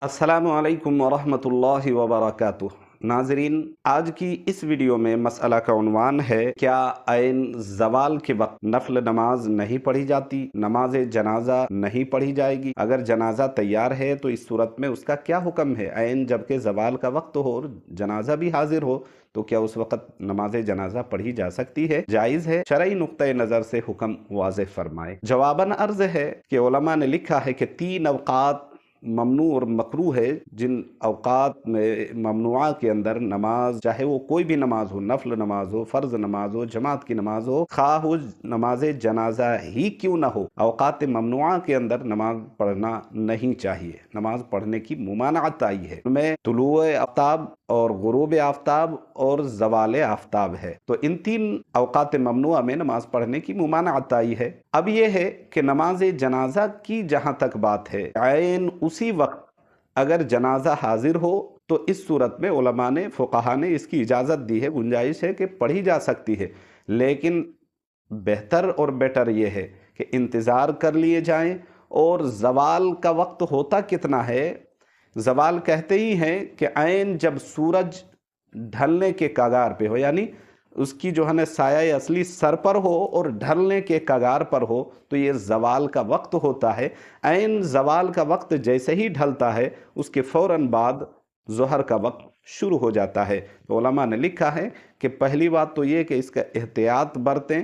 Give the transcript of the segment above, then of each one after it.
अस्सलामु अलैकुम वरहमतुल्लाहि वबरकातुह। नाजरीन, आज की इस वीडियो में मसला का उन्वान है, क्या ऐन ज़वाल के वक्त नफल नमाज नहीं पढ़ी जाती, नमाज जनाजा नहीं पढ़ी जाएगी? अगर जनाजा तैयार है तो इस सूरत में उसका क्या हुक्म है? ऐन जबकि ज़वाल का वक्त हो और जनाजा भी हाजिर हो तो क्या उस वक्त नमाज जनाजा पढ़ी जा सकती है? जायज़ है? शरई नुक्ते नज़र से हुक्म वाज़ेह फरमाए। जवाबन अर्ज़ है कि उलमा ने लिखा है कि 3 अवकात ममनू और मकरू है। जिन अवकात में ममनुआ के अंदर नमाज, चाहे वो कोई भी नमाज हो, नफल नमाज हो, फ़र्ज़ नमाज हो, जमात की नमाज हो, खा हो नमाज जनाजा ही क्यों ना हो, अवकात ममनुआ के अंदर नमाज पढ़ना नहीं चाहिए। नमाज पढ़ने की मुमानअत आई है। उनमें तुलुए आफ्ताब और गुरूब आफ्ताब और ज़वाल आफ्ताब है। तो इन 3 अवकात ममनुआ में नमाज पढ़ने की मुमानअत आई है। अब यह है कि नमाज जनाजा की जहाँ तक बात है, ऐन उसी वक्त अगर जनाजा हाजिर हो तो इस सूरत में उलमा ने, फुक़हा ने इसकी इजाज़त दी है, गुंजाइश है कि पढ़ी जा सकती है। लेकिन बेहतर और बेटर ये है कि इंतज़ार कर लिए जाएं। और ज़वाल का वक्त होता कितना है? ज़वाल कहते ही हैं कि ऐन जब सूरज ढलने के कगार पे हो, यानी उसकी जो है ना साया असली सर पर हो और ढलने के कगार पर हो, तो ये ज़वाल का वक्त होता है। ऐन ज़वाल का वक्त जैसे ही ढलता है उसके फ़ौरन बाद ज़ोहर का वक्त शुरू हो जाता है। तो उलमा ने लिखा है कि पहली बात तो ये कि इसका एहतियात बरतें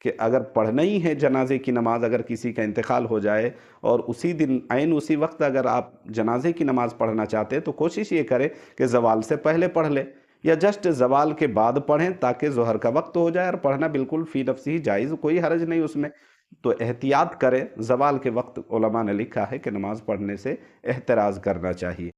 कि अगर पढ़ना ही है जनाजे की नमाज, अगर किसी का इंतकाल हो जाए और उसी दिन ऐन उसी वक्त अगर आप जनाजे की नमाज पढ़ना चाहते हैं तो कोशिश ये करें कि ज़वाल से पहले पढ़ लें या जस्ट ज़वाल के बाद पढ़ें, ताकि ज़ोहर का वक्त हो जाए। और पढ़ना बिल्कुल फ़ी नफ्सी ही जायज़, कोई हरज नहीं उसमें। तो एहतियात करें। ज़वाल के वक्त उलमा ने लिखा है कि नमाज़ पढ़ने से एहतराज़ करना चाहिए।